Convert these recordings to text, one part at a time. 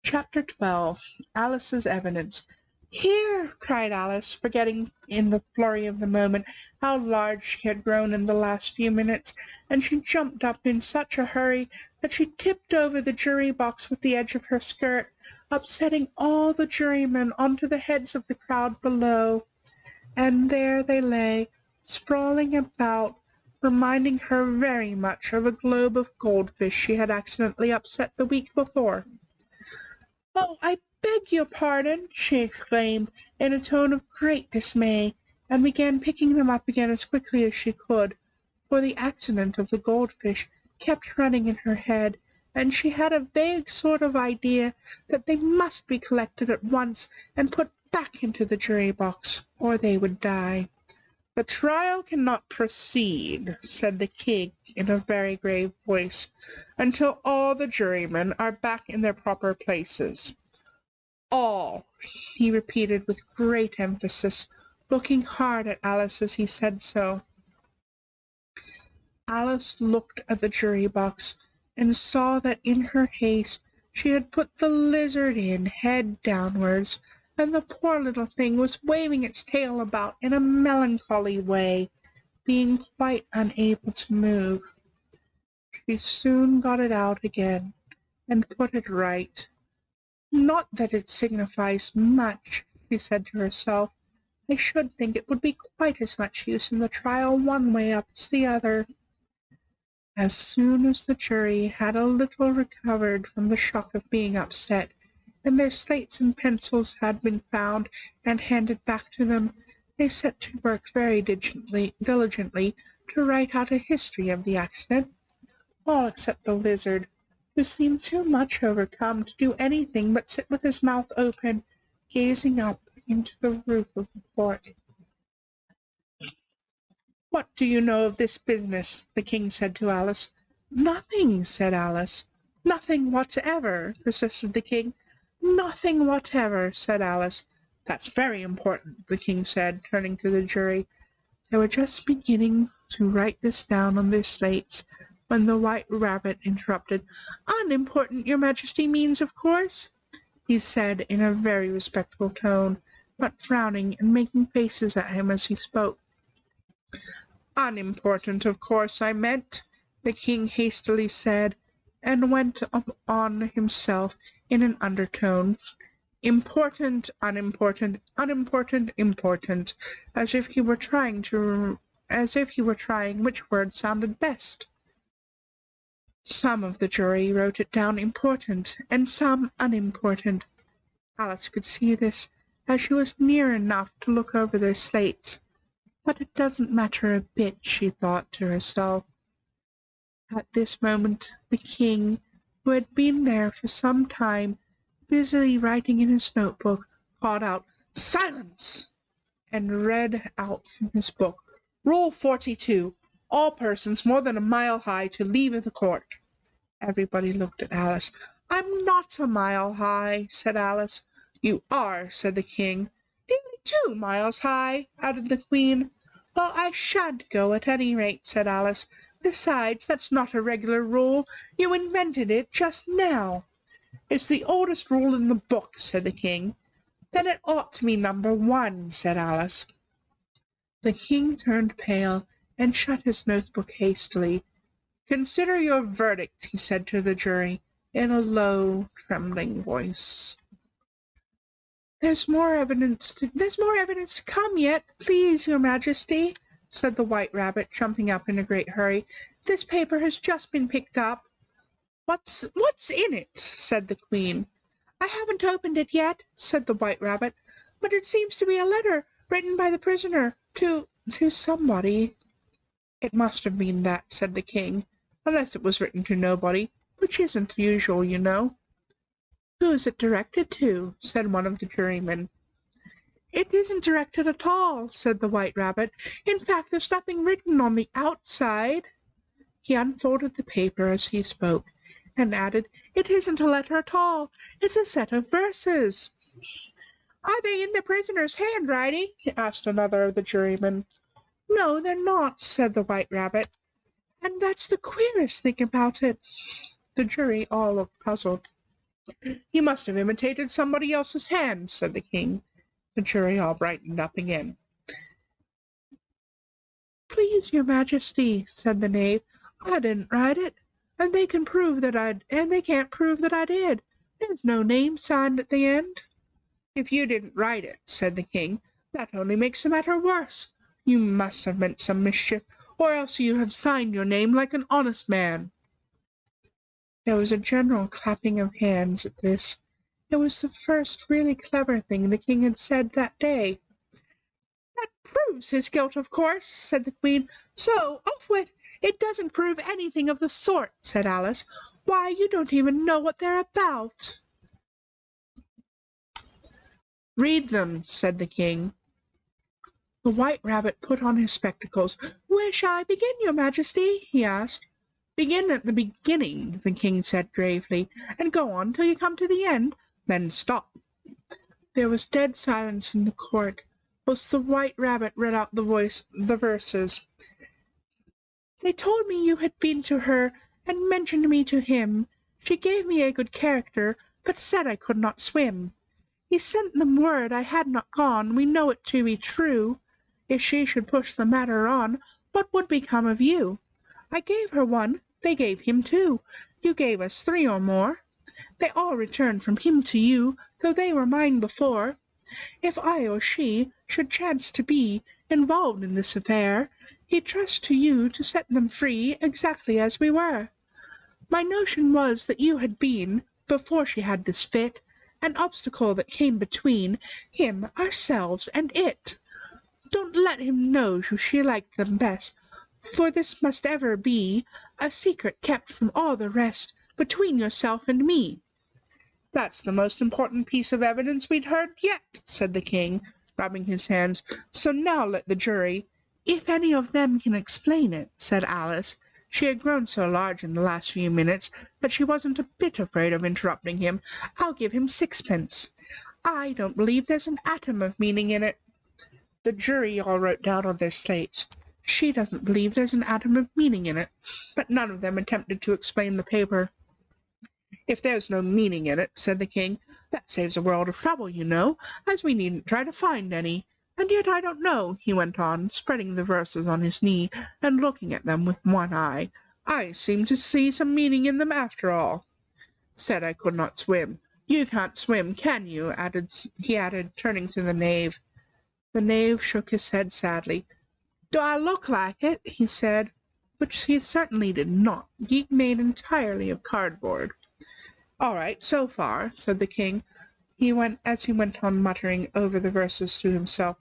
Chapter 12. Alice's Evidence. "Here!" cried Alice, forgetting in the flurry of the moment how large she had grown in the last few minutes, and she jumped up in such a hurry that she tipped over the jury box with the edge of her skirt, upsetting all the jurymen onto the heads of the crowd below. And there they lay, sprawling about, reminding her very much of a globe of goldfish she had accidentally upset the week before. "Oh, I beg your pardon!" she exclaimed, in a tone of great dismay, and began picking them up again as quickly as she could, for the accident of the goldfish kept running in her head, and she had a vague sort of idea that they must be collected at once and put back into the jury box, or they would die. "The trial cannot proceed," said the king in a very grave voice, "until all the jurymen are back in their proper places. All," he repeated with great emphasis, looking hard at Alice as he said so. Alice looked at the jury box, and saw that in her haste she had put the lizard in head downwards, and the poor little thing was waving its tail about in a melancholy way, being quite unable to move. She soon got it out again, and put it right. "Not that it signifies much," she said to herself. "I should think it would be quite as much use in the trial one way up as the other." As soon as the jury had a little recovered from the shock of being upset, and their slates and pencils had been found and handed back to them, they set to work very diligently to write out a history of the accident, all except the lizard, who seemed too much overcome to do anything but sit with his mouth open, gazing up into the roof of the fort. "What do you know of this business?" the king said to Alice. "Nothing," said Alice. "Nothing whatever," persisted the king. "Nothing whatever," said Alice. "That's very important," the king said, turning to the jury. They were just beginning to write this down on their slates, when the White Rabbit interrupted. "Unimportant, your Majesty means, of course," he said in a very respectful tone, but frowning and making faces at him as he spoke. "Unimportant, of course, I meant," the king hastily said, and went on himself in an undertone. "Important, unimportant, unimportant, important," as if he were trying which word sounded best. Some of the jury wrote it down important, and some unimportant. Alice could see this, as she was near enough to look over their slates. "But it doesn't matter a bit," she thought to herself. At this moment the king, who had been there for some time, busily writing in his notebook, called out, "Silence!" and read out from his book, "Rule 42. All persons more than a mile high to leave the court." Everybody looked at Alice. "I'm not a mile high," said Alice. "You are," said the king. "Nearly 2 miles high," added the queen. "Well, I shan't go at any rate," said Alice. "Besides, that's not a regular rule. You invented it just now." "It's the oldest rule in the book," said the king. "Then it ought to be number 1, said Alice. The king turned pale and shut his notebook hastily. "Consider your verdict," he said to the jury, in a low, trembling voice. There's more evidence to come yet, please, your Majesty," said the White Rabbit, jumping up in a great hurry. "This paper has just been picked up." What's in it?" said the Queen. "I haven't opened it yet," said the White Rabbit, "but it seems to be a letter written by the prisoner to somebody." "It must have been that," said the King, "unless it was written to nobody, which isn't usual, you know." "Who's it directed to?" said one of the jurymen. "It isn't directed at all," said the White Rabbit. "In fact, there's nothing written on the outside." He unfolded the paper as he spoke, and added, "It isn't a letter at all. It's a set of verses." "Are they in the prisoner's handwriting?" asked another of the jurymen. "No, they're not," said the White Rabbit. "And that's the queerest thing about it." The jury all looked puzzled. "You must have imitated somebody else's hand," said the king. The jury all brightened up again. "Please, your majesty," said the knave, "I didn't write it, and they can't prove that I did. There's no name signed at the end." "If you didn't write it," said the king, "that only makes the matter worse. You must have meant some mischief, or else you have signed your name like an honest man." There was a general clapping of hands at this. It was the first really clever thing the king had said that day. "That proves his guilt, of course," said the queen. "So, off with—" "It doesn't prove anything of the sort," said Alice. "Why, you don't even know what they're about." "Read them," said the king. The White Rabbit put on his spectacles. "Where shall I begin, your majesty?" he asked. "Begin at the beginning," the king said gravely, "and go on till you come to the end. Then stop." There was dead silence in the court, whilst the White Rabbit read out the verses. "They told me you had been to her, and mentioned me to him. She gave me a good character, but said I could not swim. He sent them word I had not gone, we know it to be true. If she should push the matter on, what would become of you? I gave her one, they gave him two. You gave us three or more. They all returned from him to you, though they were mine before. If I or she should chance to be involved in this affair, he trusts to you to set them free exactly as we were. My notion was that you had been, before she had this fit, an obstacle that came between him, ourselves, and it. Don't let him know she liked them best, for this must ever be a secret kept from all the rest, between yourself and me." "That's the most important piece of evidence we'd heard yet," said the king, rubbing his hands. "So now let the jury—" "If any of them can explain it," said Alice. She had grown so large in the last few minutes that she wasn't a bit afraid of interrupting him. "I'll give him sixpence. I don't believe there's an atom of meaning in it." The jury all wrote down on their slates, "She doesn't believe there's an atom of meaning in it," but none of them attempted to explain the paper. "If there's no meaning in it," said the king, "that saves a world of trouble, you know, as we needn't try to find any. And yet I don't know," he went on, spreading the verses on his knee and looking at them with one eye. "I seem to see some meaning in them after all. Said I could not swim. You can't swim, can you?" he added, turning to the knave. The knave shook his head sadly. "Do I look like it?" he said, which he certainly did not, being made entirely of cardboard. "All right, so far," said the king. As he went on muttering over the verses to himself.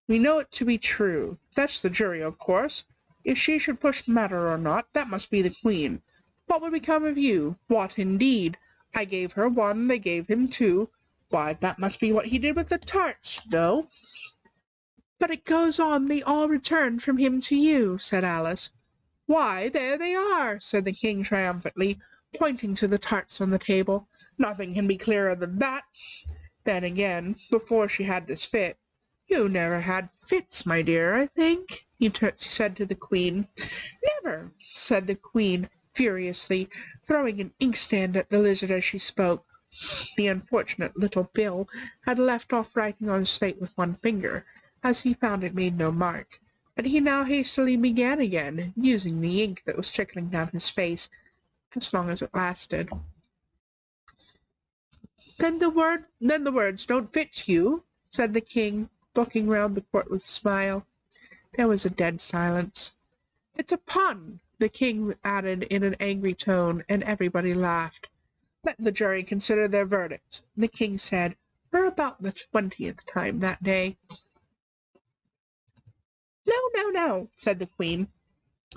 "We know it to be true. That's the jury, of course. If she should push the matter or not, that must be the queen. What would become of you? What, indeed? I gave her one, they gave him two. Why, that must be what he did with the tarts, no?" "But it goes on, they all returned from him to you," said Alice. "Why, there they are," said the king triumphantly, pointing to the tarts on the table. "Nothing can be clearer than that. Then again, before she had this fit—" "You never had fits, my dear, I think," he said to the queen. "Never," said the queen furiously, throwing an inkstand at the lizard as she spoke. The unfortunate little Bill had left off writing on his slate with one finger, as he found it made no mark, but he now hastily began again, using the ink that was trickling down his face, as long as it lasted. Then the words don't fit you," said the king, looking round the court with a smile. There was a dead silence. "It's a pun," the king added in an angry tone, and everybody laughed. "Let the jury consider their verdict," the king said, for about the 20th time that day. No, said the queen.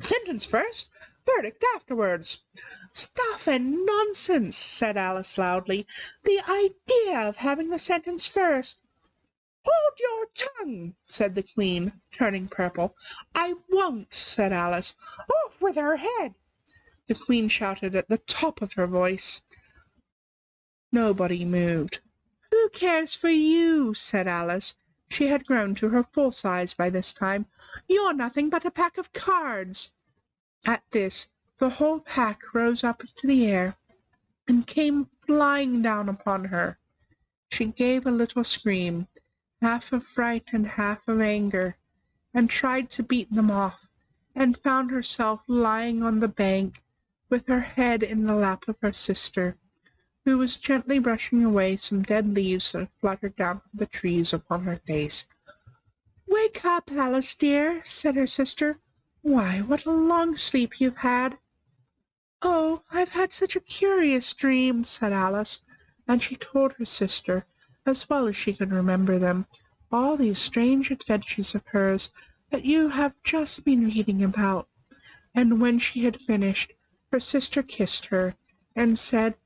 "Sentence first, verdict afterwards." "Stuff and nonsense," said Alice loudly. "The idea of having the sentence first." "Hold your tongue," said the queen, turning purple. "I won't," said Alice. "Off with her head," the queen shouted at the top of her voice. Nobody moved. "Who cares for you?" said Alice. She had grown to her full size by this time. "You're nothing but a pack of cards." At this, the whole pack rose up into the air. and came flying down upon her. She gave a little scream, half of fright and half of anger, and tried to beat them off, and found herself lying on the bank with her head in the lap of her sister, who was gently brushing away some dead leaves that fluttered down from the trees upon her face. "Wake up, Alice dear," said her sister. "Why, what a long sleep you've had!" "Oh, I've had such a curious dream," said Alice, and she told her sister, as well as she could remember them, all these strange adventures of hers that you have just been reading about. And when she had finished, her sister kissed her, and said,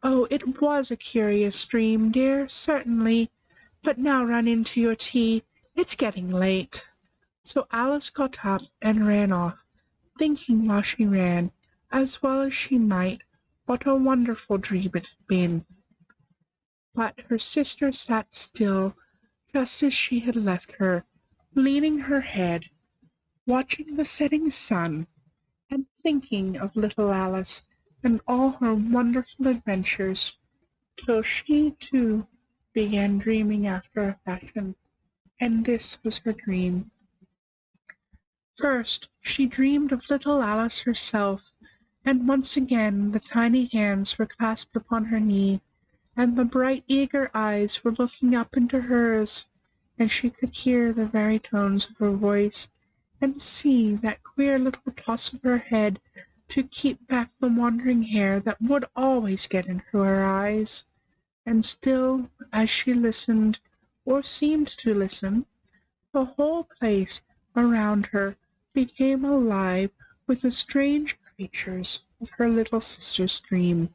"Oh, it was a curious dream, dear, certainly. But now run in to your tea. It's getting late." So Alice got up and ran off, thinking while she ran, as well as she might, what a wonderful dream it had been. But her sister sat still, just as she had left her, leaning her head, watching the setting sun, and thinking of little Alice and all her wonderful adventures, till she, too, began dreaming after a fashion. And this was her dream. First she dreamed of little Alice herself, and once again the tiny hands were clasped upon her knee, and the bright eager eyes were looking up into hers, and she could hear the very tones of her voice, and see that queer little toss of her head to keep back the wandering hair that would always get into her eyes. And still, as she listened, or seemed to listen, the whole place around her became alive with the strange creatures of her little sister's dream.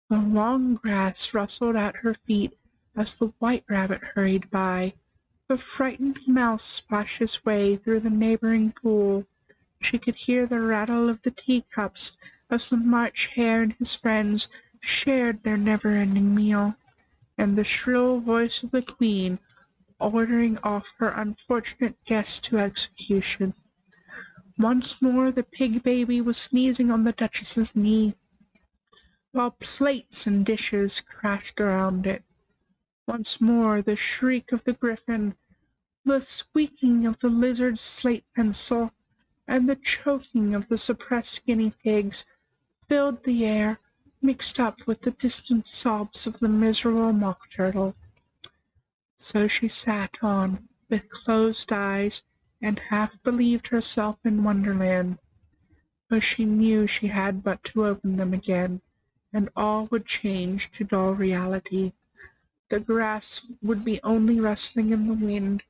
The long grass rustled at her feet as the white rabbit hurried by. The frightened mouse splashed his way through the neighboring pool. She could hear the rattle of the teacups as the March Hare and his friends shared their never-ending meal, and the shrill voice of the Queen ordering off her unfortunate guests to execution. Once more the pig baby was sneezing on the Duchess's knee, while plates and dishes crashed around it. Once more the shriek of the griffin, the squeaking of the lizard's slate pencil, and the choking of the suppressed guinea pigs filled the air, mixed up with the distant sobs of the miserable mock turtle. So she sat on, with closed eyes, and half believed herself in Wonderland, though she knew she had but to open them again, and all would change to dull reality. The grass would be only rustling in the wind,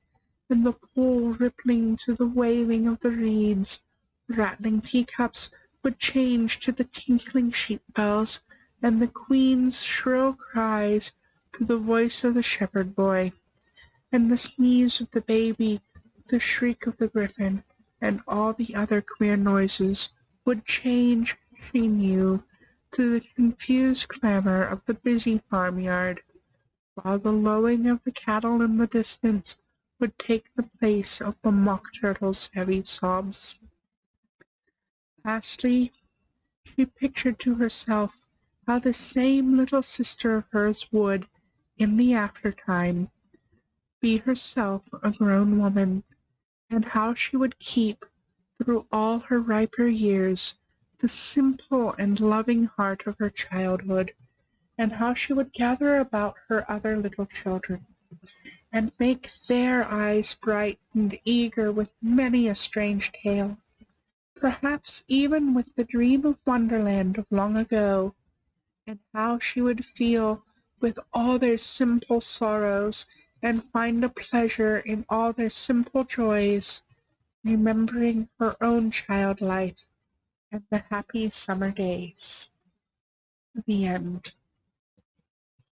and the pool rippling to the waving of the reeds. Rattling teacups would change to the tinkling sheep bells, and the Queen's shrill cries to the voice of the shepherd boy, and the sneeze of the baby, the shriek of the griffin, and all the other queer noises would change, she knew, to the confused clamor of the busy farmyard, while the lowing of the cattle in the distance would take the place of the mock turtle's heavy sobs. Lastly, she pictured to herself how the same little sister of hers would, in the after-time, be herself a grown woman, and how she would keep, through all her riper years, the simple and loving heart of her childhood, and how she would gather about her other little children, and make their eyes bright and eager with many a strange tale, perhaps even with the dream of Wonderland of long ago, and how she would feel with all their simple sorrows, and find a pleasure in all their simple joys, remembering her own child life and the happy summer days. The end.